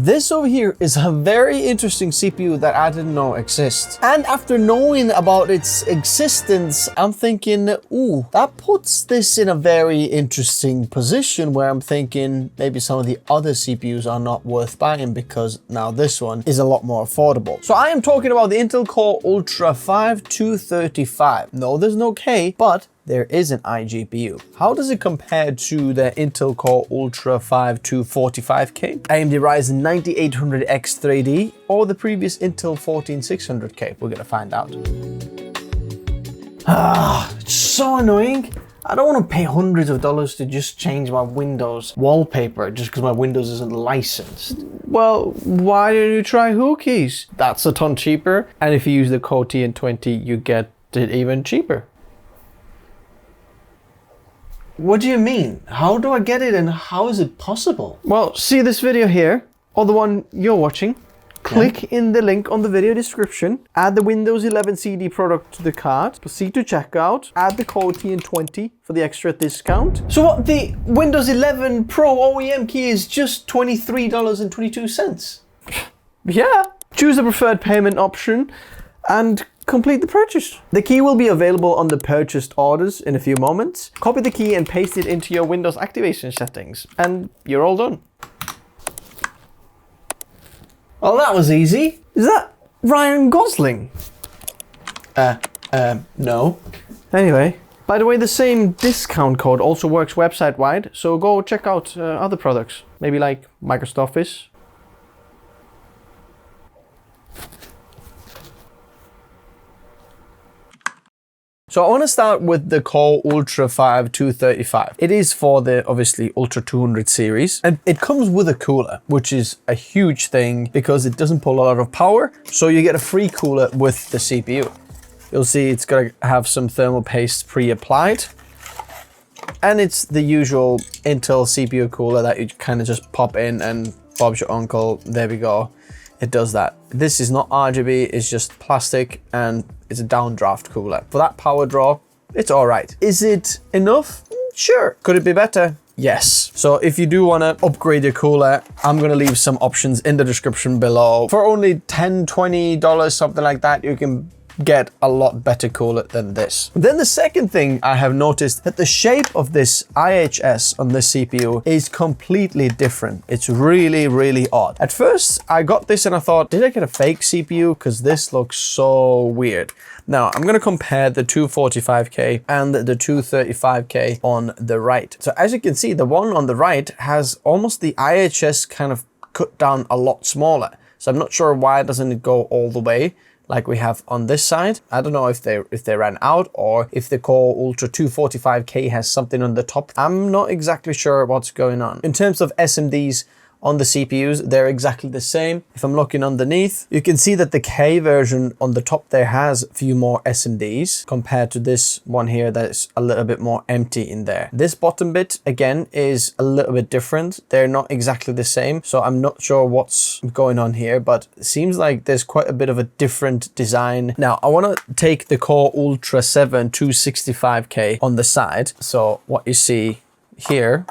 This over here is a very interesting CPU that I didn't know exists. And after knowing about its existence, I'm thinking, ooh, that puts this in a very interesting position where I'm thinking maybe some of the other CPUs are not worth buying because now this one is a lot more affordable. So I am talking about the Intel Core Ultra 5 235. No, there's no K, but there is an iGPU. How does it compare to the Intel Core Ultra 5 245K, AMD Ryzen 9800X 3D, or the previous Intel 14600K? We're gonna find out. It's so annoying. I don't want to pay hundreds of dollars to just change my Windows wallpaper just because my Windows isn't licensed. Well, why don't you try Hookies? That's a ton cheaper. And if you use the code TN20, you get it even cheaper. What do you mean? How do I get it and how is it possible? Well, see this video here, or the one you're watching. Click in the link on the video description, add the Windows 11 CD product to the cart, proceed to checkout, add the code TN20 for the extra discount. So what, the Windows 11 Pro OEM key is just $23.22? Yeah. Choose the preferred payment option and complete the purchase. The key will be available on the purchased orders in a few moments. Copy the key and paste it into your Windows activation settings, and you're all done. Oh, that was easy. Is that Ryan Gosling? No. Anyway, by the way, the same discount code also works website-wide, so go check out other products, maybe like Microsoft Office. So I want to start with the Core Ultra 5 235. It is for the, obviously, Ultra 200 series. And it comes with a cooler, which is a huge thing because it doesn't pull a lot of power. So you get a free cooler with the CPU. You'll see it's going to have some thermal paste pre-applied. And it's the usual Intel CPU cooler that you kind of just pop in and Bob's your uncle. There we go. It does that. This is not RGB, it's just plastic and it's a downdraft cooler. For that power draw, it's all right. Is it enough? Sure. Could it be better? Yes. So if you do want to upgrade your cooler, I'm going to leave some options in the description below. For only $10, $20, something like that, you can get a lot better cooler than this. Then the second thing I have noticed that the shape of this IHS on this CPU is completely different. It's really, really odd. At first I got this and I thought, did I get a fake CPU? Because this looks so weird. Now I'm going to compare the 245K and the 235K on the right. So as you can see, the one on the right has almost the IHS kind of cut down a lot smaller. So I'm not sure why doesn't it go all the way like we have on this side. I don't know if they ran out or if the Core Ultra 245K has something on the top. I'm not exactly sure what's going on. In terms of SMDs on the CPUs, they're exactly the same. If I'm looking underneath, you can see that the K version on the top there has a few more SMDs compared to this one here that's a little bit more empty in there. This bottom bit, again, is a little bit different. They're not exactly the same, so I'm not sure what's going on here, but it seems like there's quite a bit of a different design. Now, I want to take the Core Ultra 7 265K on the side. So what you see here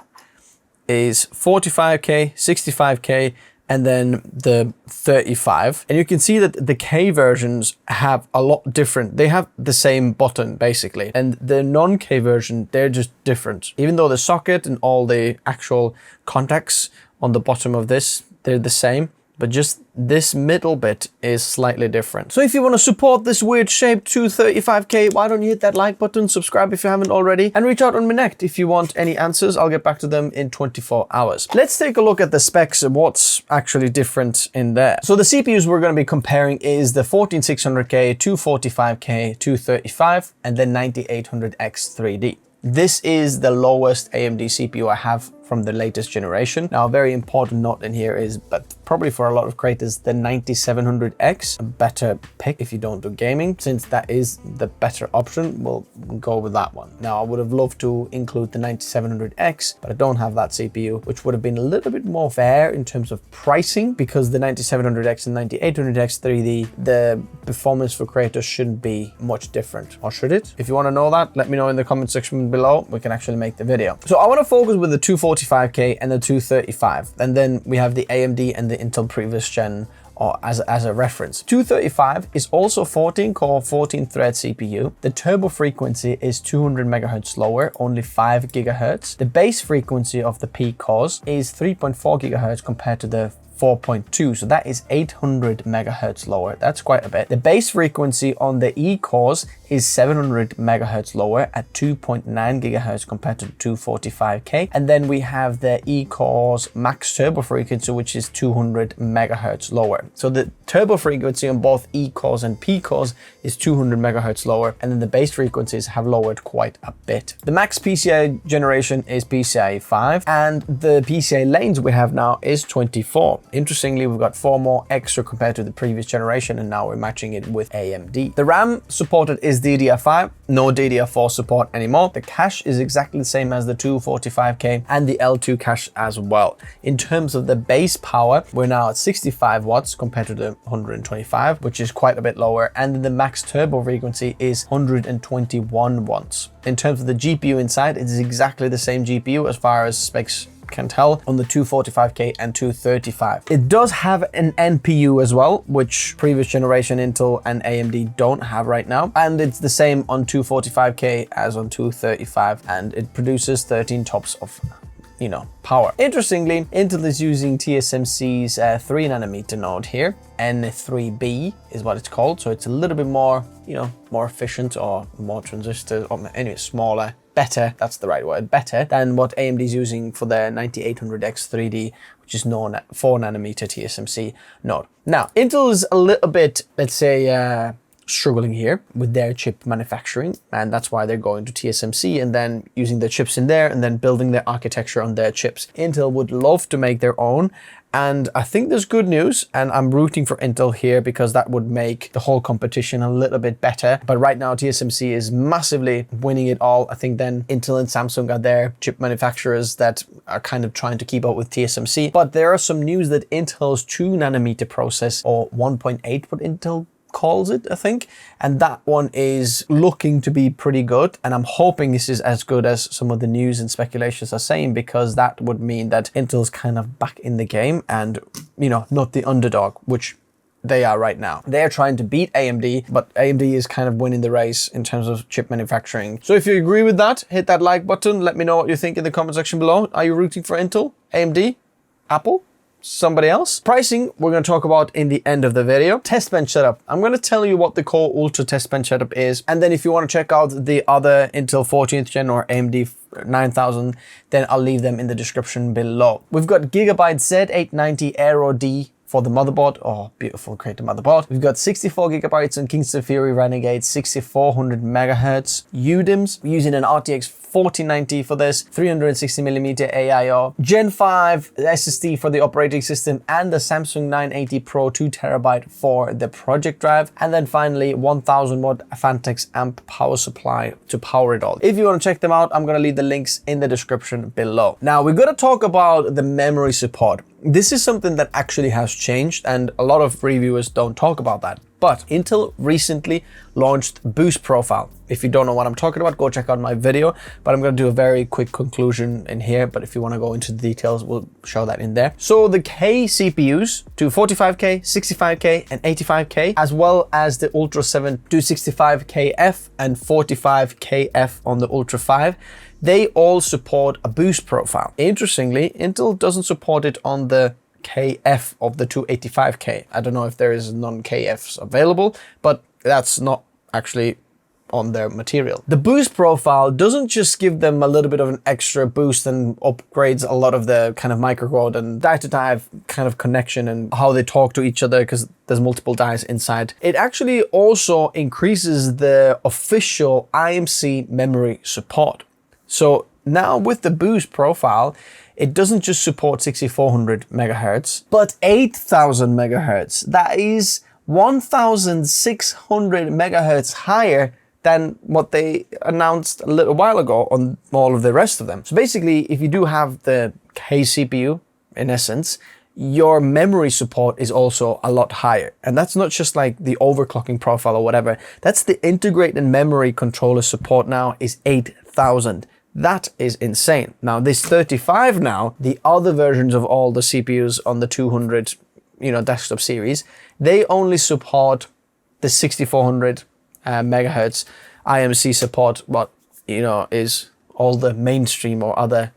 is 45K, 65K, and then the 35. And you can see that the K versions have a lot different. They have the same button basically. And the non-K version, they're just different. Even though the socket and all the actual contacts on the bottom of this, they're the same. But just this middle bit is slightly different. So if you want to support this weird shaped 235K, why don't you hit that like button, subscribe if you haven't already, and reach out on Connect if you want any answers. I'll get back to them in 24 hours. Let's take a look at the specs and what's actually different in there. So the CPUs we're going to be comparing is the 14600K, 245K, 235, and then 9800X 3D. This is the lowest AMD CPU I have from the latest generation. Now, a very important note in here is, but probably for a lot of creators, the 9700X, a better pick if you don't do gaming. Since that is the better option, we'll go with that one. Now, I would have loved to include the 9700X, but I don't have that CPU, which would have been a little bit more fair in terms of pricing, because the 9700X and 9800X 3D, the performance for creators shouldn't be much different, or should it? If you want to know that, let me know in the comment section below. We can actually make the video. So I want to focus with the 245 245K and the 235. And then we have the AMD and the Intel previous gen or as a reference. 235 is also 14 core, 14 thread CPU. The turbo frequency is 200 megahertz lower, only 5 gigahertz. The base frequency of the P cores is 3.4 gigahertz compared to the 4.2, so that is 800 megahertz lower. That's quite a bit. The base frequency on the E cores is 700 megahertz lower at 2.9 gigahertz compared to 245K. And then we have the E cores max turbo frequency, which is 200 megahertz lower. So the turbo frequency on both E cores and P cores is 200 megahertz lower, and then the base frequencies have lowered quite a bit. The max PCIe generation is PCIe 5, and the PCIe lanes we have now is 24. Interestingly, we've got 4 more extra compared to the previous generation, and now we're matching it with AMD. The RAM supported is DDR5, no DDR4 support anymore. The cache is exactly the same as the 245K and the L2 cache as well. In terms of the base power, we're now at 65 watts compared to the 125, which is quite a bit lower, and the max turbo frequency is 121 watts. In terms of the GPU inside, it is exactly the same GPU as far as specs can tell on the 245K and 235. It does have an NPU as well, which previous generation Intel and AMD don't have right now. And it's the same on 245K as on 235, and it produces 13 TOPS of power. Interestingly, Intel is using TSMC's 3nm node here. N3B is what it's called. So it's a little bit more, more efficient or more transistors, or anyway, smaller, better, that's the right word, better than what AMD is using for their 9800X 3D, which is known at 4nm TSMC node. Now, Intel is a little bit, let's say, struggling here with their chip manufacturing, and that's why they're going to TSMC and then using the chips in there and then building their architecture on their chips. Intel would love to make their own, and I think there's good news, and I'm rooting for Intel here because that would make the whole competition a little bit better. But right now TSMC is massively winning it all. I think then Intel and Samsung are their chip manufacturers that are kind of trying to keep up with TSMC. But there are some news that Intel's 2nm process, or 1.8 what Intel calls it, I think, and that one is looking to be pretty good, and I'm hoping this is as good as some of the news and speculations are saying, because that would mean that Intel's kind of back in the game and not the underdog, which they are right now. They're trying to beat AMD, but AMD is kind of winning the race in terms of chip manufacturing. So if you agree with that, hit that like button. Let me know what you think in the comment section below. Are you rooting for Intel, AMD, Apple, somebody else? Pricing, we're going to talk about in the end of the video. Testbench setup. I'm going to tell you what the Core Ultra Testbench setup is. And then if you want to check out the other Intel 14th gen or AMD 9000, then I'll leave them in the description below. We've got Gigabyte Z890 Aero D for the motherboard. Oh, beautiful, great motherboard. We've got 64 gigabytes on Kingston Fury Renegade 6400 megahertz UDIMs. We're using an RTX 4090 for this, 360mm AIO, Gen 5 SSD for the operating system, and the Samsung 980 Pro 2TB for the project drive. And then finally, 1000 watt Phanteks amp power supply to power it all. If you want to check them out, I'm going to leave the links in the description below. Now, we're going to talk about the memory support. This is something that actually has changed, and a lot of reviewers don't talk about that. But Intel recently launched Boost Profile. If you don't know what I'm talking about, go check out my video, but I'm going to do a very quick conclusion in here. But if you want to go into the details, we'll show that in there. So the K CPUs, 245K, 65K, and 85K, as well as the Ultra 7 265KF and 45KF on the Ultra 5, they all support a Boost Profile. Interestingly, Intel doesn't support it on the KF of the 285K. I don't know if there is non-KFs available, but that's not actually on their material. The Boost Profile doesn't just give them a little bit of an extra boost and upgrades a lot of the kind of microcode and die-to-die kind of connection and how they talk to each other, because there's multiple dies inside. It actually also increases the official IMC memory support. So now with the Boost Profile, it doesn't just support 6400 megahertz, but 8000 megahertz. That is 1600 megahertz higher than what they announced a little while ago on all of the rest of them. So basically, if you do have the K CPU, in essence, your memory support is also a lot higher. And that's not just like the overclocking profile or whatever. That's the integrated memory controller support now is 8000 That is insane. Now this 35 now, the other versions of all the CPUs on the 200, desktop series, they only support the 6400 megahertz IMC support, what, is all the mainstream or other,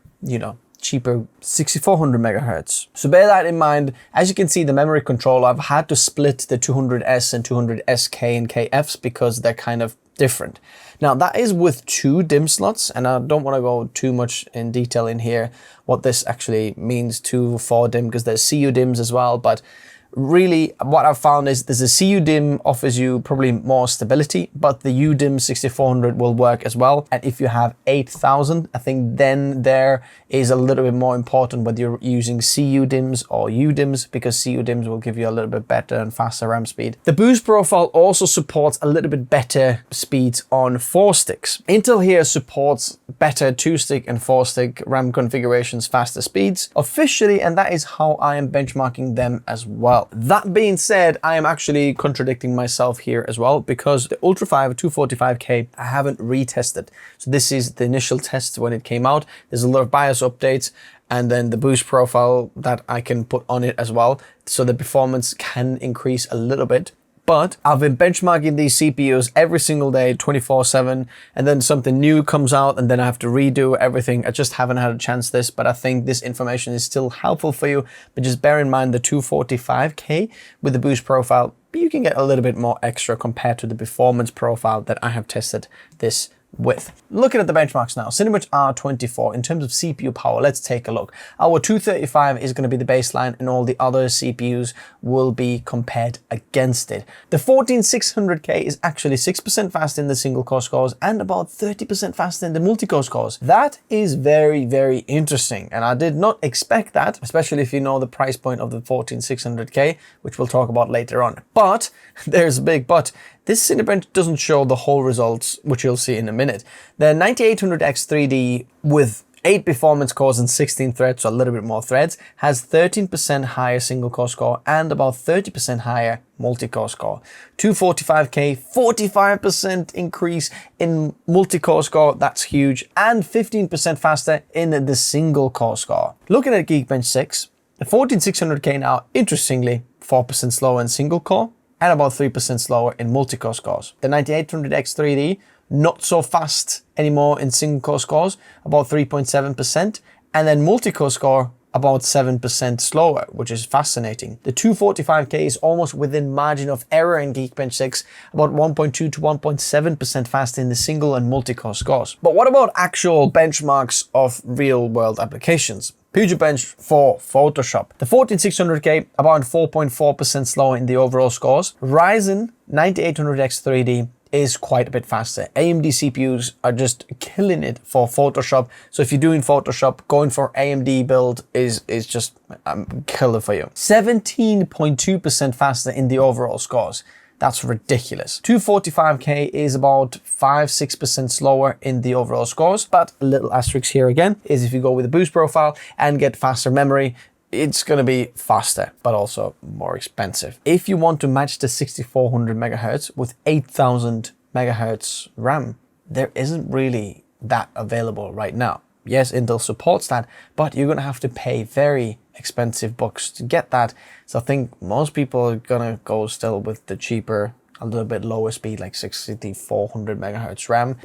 cheaper 6400 megahertz. So bear that in mind. As you can see, the memory controller, I've had to split the 200S and 200SK and KFs because they're kind of different. Now that is with 2 DIMM slots, and I don't want to go too much in detail in here what this actually means, 2 4 DIMM, because there's CU DIMMs as well, but really what I've found is there's a CU DIMM offers you probably more stability, but the UDIMM 6400 will work as well. And if you have 8000, I think then there is a little bit more important whether you're using CU DIMMs or UDIMMs, because CU DIMMs will give you a little bit better and faster RAM speed. The boost profile also supports a little bit better speeds on 4 sticks. Intel here supports better 2-stick and 4-stick RAM configurations, faster speeds officially, and that is how I am benchmarking them as well. That being said, I am actually contradicting myself here as well, because the Ultra 5 245K I haven't retested. So this is the initial test when it came out. There's a lot of BIOS updates and then the boost profile that I can put on it as well, so the performance can increase a little bit. But I've been benchmarking these CPUs every single day, 24/7, and then something new comes out and then I have to redo everything. I just haven't had a chance this, but I think this information is still helpful for you. But just bear in mind the 245K with the boost profile, you can get a little bit more extra compared to the performance profile that I have tested this with. Looking at the benchmarks now, Cinebench R24, in terms of CPU power, let's take a look. Our 235 is going to be the baseline and all the other CPUs will be compared against it. The 14600K is actually 6% faster in the single core scores and about 30% faster in the multi-core scores. That is very, very interesting, and I did not expect that, especially if you know the price point of the 14600K, which we'll talk about later on. But there's a big but. This Cinebench doesn't show the whole results, which you'll see in a minute. The 9800X 3D with 8 performance cores and 16 threads, so a little bit more threads, has 13% higher single core score and about 30% higher multi-core score. 245K, 45% increase in multi-core score, that's huge, and 15% faster in the single core score. Looking at Geekbench 6, the 14600K now, interestingly, 4% slower in single core and about 3% slower in multi-core scores. The 9800X 3D, not so fast anymore in single core scores, about 3.7%, and then multi-core score about 7% slower, which is fascinating. The 245K is almost within margin of error in Geekbench 6, about 1.2 to 1.7% faster in the single and multi-core scores. But what about actual benchmarks of real-world applications? Geekbench for Photoshop. The 14600K about 4.4% slower in the overall scores. Ryzen 9800X 3D is quite a bit faster. AMD CPUs are just killing it for Photoshop. So if you're doing Photoshop, going for AMD build is just killer for you. 17.2% faster in the overall scores. That's ridiculous. 245K is about 5-6% slower in the overall scores, but a little asterisk here again is if you go with a boost profile and get faster memory, it's going to be faster, but also more expensive. If you want to match the 6400 megahertz with 8000 megahertz RAM, there isn't really that available right now. Yes, Intel supports that, but you're going to have to pay very expensive bucks to get that. So I think most people are going to go still with the cheaper, a little bit lower speed, like 6400 megahertz RAM,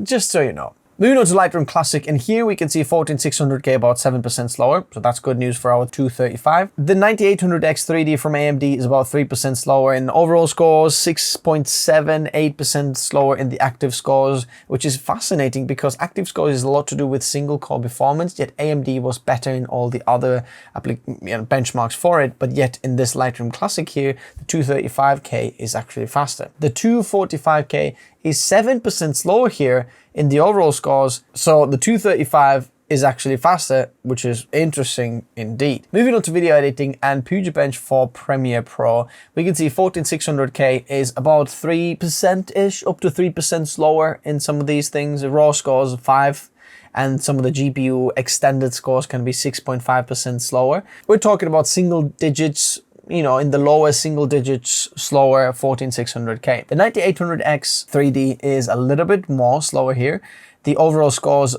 just so you know. Moving on to Lightroom Classic, and here we can see 14600K about 7% slower, so that's good news for our 235. The 9800X 3D from AMD is about 3% slower in overall scores, 6.78% slower in the active scores, which is fascinating because active scores is a lot to do with single core performance, yet AMD was better in all the other benchmarks for it, but yet in this Lightroom Classic here, the 235K is actually faster. The 245K is 7% slower here in the overall scores, so the 235 is actually faster, which is interesting indeed. Moving on to video editing and Geekbench for Premiere Pro, we can see 14600K is about 3%-ish, up to 3% slower in some of these things. The raw scores 5, and some of the GPU extended scores can be 6.5% slower. We're talking about single digits, in the lower single digits slower 14600K. The 9800X 3D is a little bit more slower here. The overall scores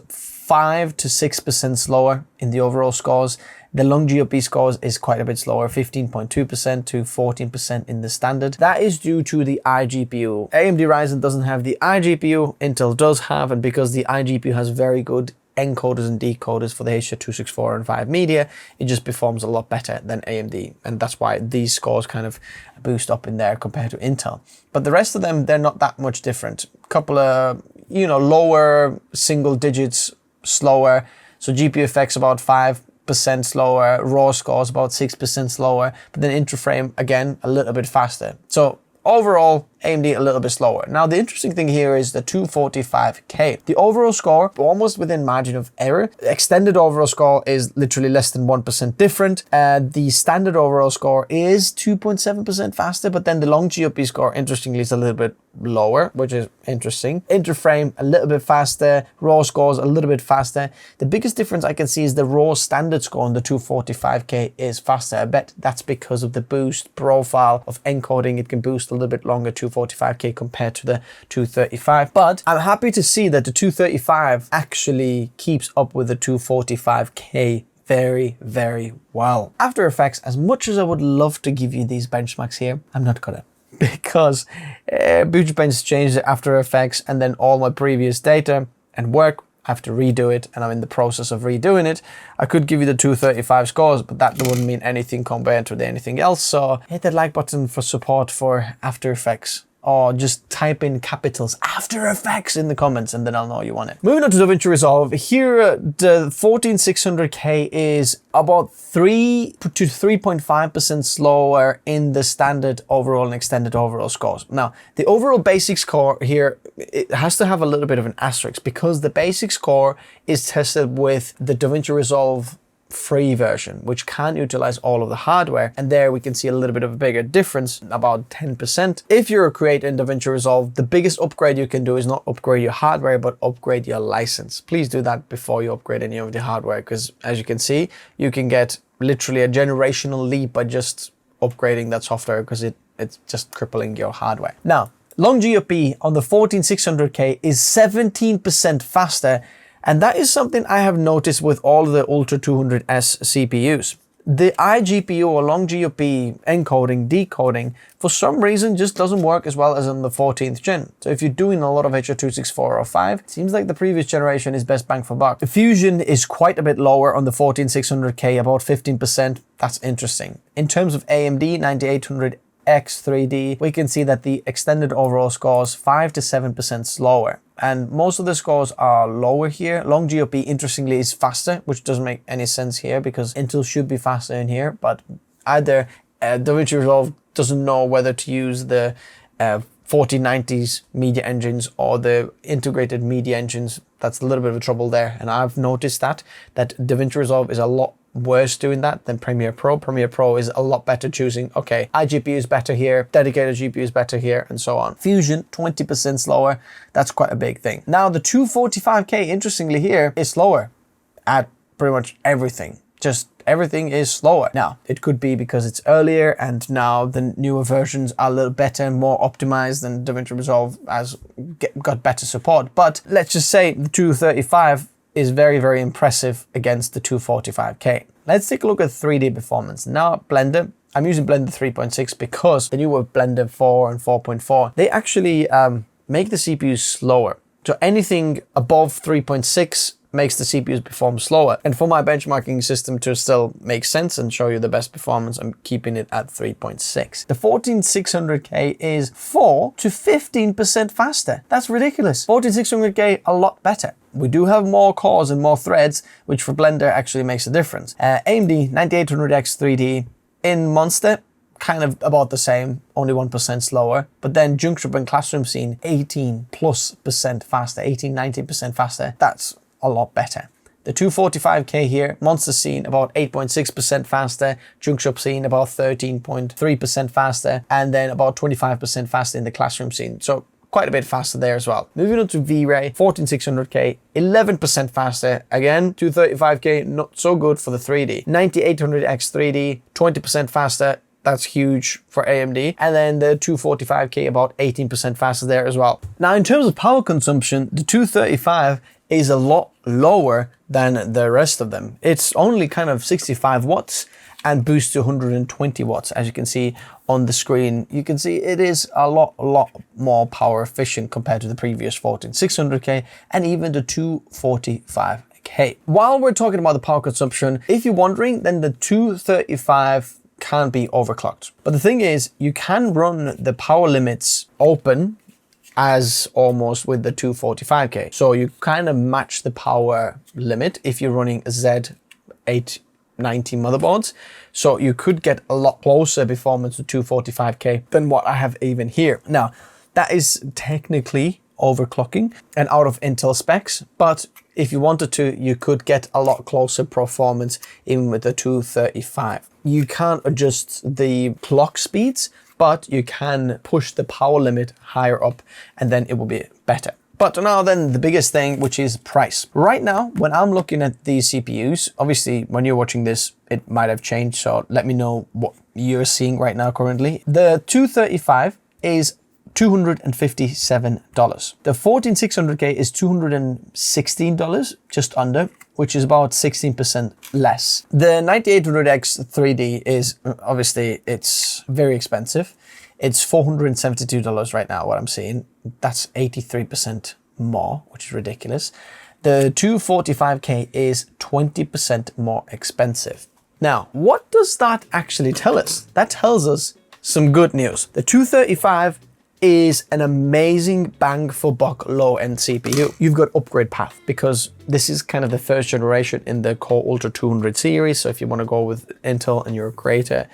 5 to 6% slower in the overall scores. The long GOP scores is quite a bit slower, 15.2% to 14% in the standard. That is due to the iGPU. AMD Ryzen doesn't have the iGPU, Intel does have, and because the iGPU has very good encoders and decoders for the H.264 and 5 media, it just performs a lot better than AMD, and that's why these scores kind of boost up in there compared to Intel. But the rest of them, they're not that much different. Couple of, you know, lower single digits slower, so GPU effects about 5% slower, raw scores about 6% slower, but then interframe again a little bit faster. So overall, AMD a little bit slower. Now, the interesting thing here is the 245K. The overall score, almost within margin of error. The extended overall score is literally less than 1% different. The standard overall score is 2.7% faster, but then the long GOP score, interestingly, is a little bit lower, which is interesting. Interframe a little bit faster, raw scores a little bit faster. The biggest difference I can see is the raw standard score on the 245K is faster. I bet that's because of the boost profile of encoding. It can boost a little bit longer 245K compared to the 235. But I'm happy to see that the 235 actually keeps up with the 245K very, very well. After Effects, as much as I would love to give you these benchmarks here, I'm not gonna. Because Geekbench changed the After Effects, and then all my previous data and work, I have to redo it, and I'm in the process of redoing it. I could give you the 235 scores, but that wouldn't mean anything compared to anything else. So hit that like button for support for After Effects, or just type in capitals After Effects in the comments, and then I'll know you want it. Moving on to DaVinci Resolve, here the 14600K is about 3 to 3.5% slower in the standard overall and extended overall scores. Now, the overall basic score here, it has to have a little bit of an asterisk, because the basic score is tested with the DaVinci Resolve free version, which can't utilize all of the hardware, and there we can see a little bit of a bigger difference, about 10%. If you're a creator in DaVinci Resolve, the biggest upgrade you can do is not upgrade your hardware, but upgrade your license. Please do that before you upgrade any of the hardware, because as you can see, you can get literally a generational leap by just upgrading that software, because it's just crippling your hardware. Now, long GOP on the 14600K is 17% faster, and that is something I have noticed with all the Ultra 200S CPUs. The iGPU or long GOP encoding, decoding, for some reason just doesn't work as well as on the 14th gen. So if you're doing a lot of H.264 or 5, it seems like the previous generation is best bang for buck. The Fusion is quite a bit lower on the 14600K, about 15%. That's interesting. In terms of AMD 9800X 3D, we can see that the extended overall scores 5 to 7% slower. And most of the scores are lower here. Long GOP, interestingly, is faster, which doesn't make any sense here because Intel should be faster in here. But either DaVinci Resolve doesn't know whether to use the 4090s media engines or the integrated media engines. That's a little bit of a trouble there. And I've noticed that DaVinci Resolve is a lot worse doing that than Premiere Pro. Premiere Pro is a lot better choosing, okay, iGPU is better here, dedicated GPU is better here, and so on. Fusion, 20% slower. That's quite a big thing. Now, the 245K, interestingly here, is slower at pretty much everything. Just everything is slower. Now, it could be because it's earlier and now the newer versions are a little better and more optimized, and DaVinci Resolve has got better support. But let's just say the 235 is very, very impressive against the 245K. Let's take a look at 3D performance. Now, Blender, I'm using Blender 3.6 because the newer Blender 4 and 4.4, they actually make the CPUs slower. So anything above 3.6 makes the CPUs perform slower. And for my benchmarking system to still make sense and show you the best performance, I'm keeping it at 3.6. The 14600K is 4 to 15% faster. That's ridiculous. 14600K, a lot better. We do have more cores and more threads, which for Blender actually makes a difference. AMD 9800X 3D in Monster, kind of about the same, only 1% slower. But then Juncture and Classroom Scene, 18+% faster, 19% faster. That's a lot better. The 245K here, Monster Scene about 8.6% faster, Juncture Scene about 13.3% faster, and then about 25% faster in the Classroom Scene. So quite a bit faster there as well. Moving on to V-Ray, 14600K, 11% faster. Again, 235K, not so good for the 3D. 9800X 3D, 20% faster. That's huge for AMD. And then the 245K, about 18% faster there as well. Now, in terms of power consumption, the 235 is a lot lower than the rest of them. It's only kind of 65 watts and boosts to 120 watts. As you can see on the screen, you can see it is a lot more power efficient compared to the previous 14600K and even the 245K. While we're talking about the power consumption, if you're wondering, then the 235 can't be overclocked. But the thing is, you can run the power limits open as almost with the 245K. So you kind of match the power limit if you're running Z890 motherboards. So you could get a lot closer performance to 245K than what I have even here. Now, that is technically overclocking and out of Intel specs, but if you wanted to, you could get a lot closer performance even with the 235. You can't adjust the clock speeds, but you can push the power limit higher up and then it will be better. But now then the biggest thing, which is price. Right now, when I'm looking at these CPUs, obviously when you're watching this, it might have changed. So let me know what you're seeing right now currently. The 235 is $257. The 14600K is $216, just under, which is about 16% less. The 9800X 3D is obviously, it's very expensive. It's $472 right now, what I'm seeing. That's 83% more, which is ridiculous. The 245K is 20% more expensive. Now, what does that actually tell us? That tells us some good news. The 235 is an amazing bang for buck low-end CPU. You've got upgrade path because this is kind of the first generation in the Core Ultra 200 series. So if you want to go with Intel and you're a creator,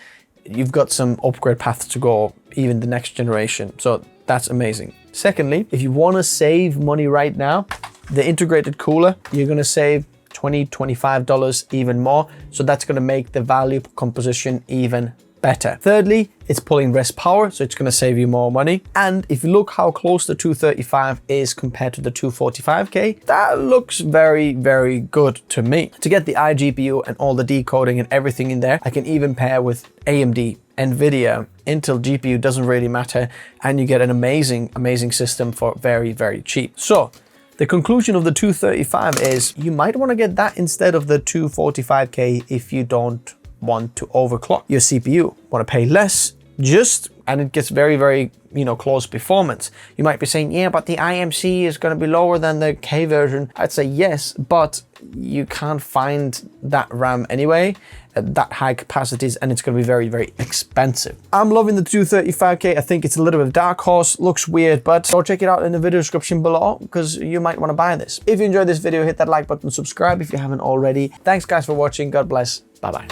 you've got some upgrade paths to go even the next generation. So that's amazing. Secondly, if you want to save money right now, the integrated cooler, you're going to save $20, $25 even more. So that's going to make the value composition even better. Thirdly, it's pulling less power, so it's going to save you more money. And if you look how close the 235 is compared to the 245K, that looks very, very good to me. To get the iGPU and all the decoding and everything in there, I can even pair with AMD, NVIDIA, Intel GPU, doesn't really matter. And you get an amazing, amazing system for very, very cheap. So the conclusion of the 235 is you might want to get that instead of the 245K if you don't want to overclock your CPU, want to pay less, and it gets very, very, close performance. You might be saying, yeah, but the IMC is going to be lower than the K version. I'd say yes, but you can't find that RAM anyway, that high capacities, and it's going to be very, very expensive. I'm loving the 235K. I think it's a little bit of dark horse, looks weird, but go check it out in the video description below because you might want to buy this. If you enjoyed this video, hit that like button, subscribe if you haven't already. Thanks guys for watching. God bless. Bye-bye.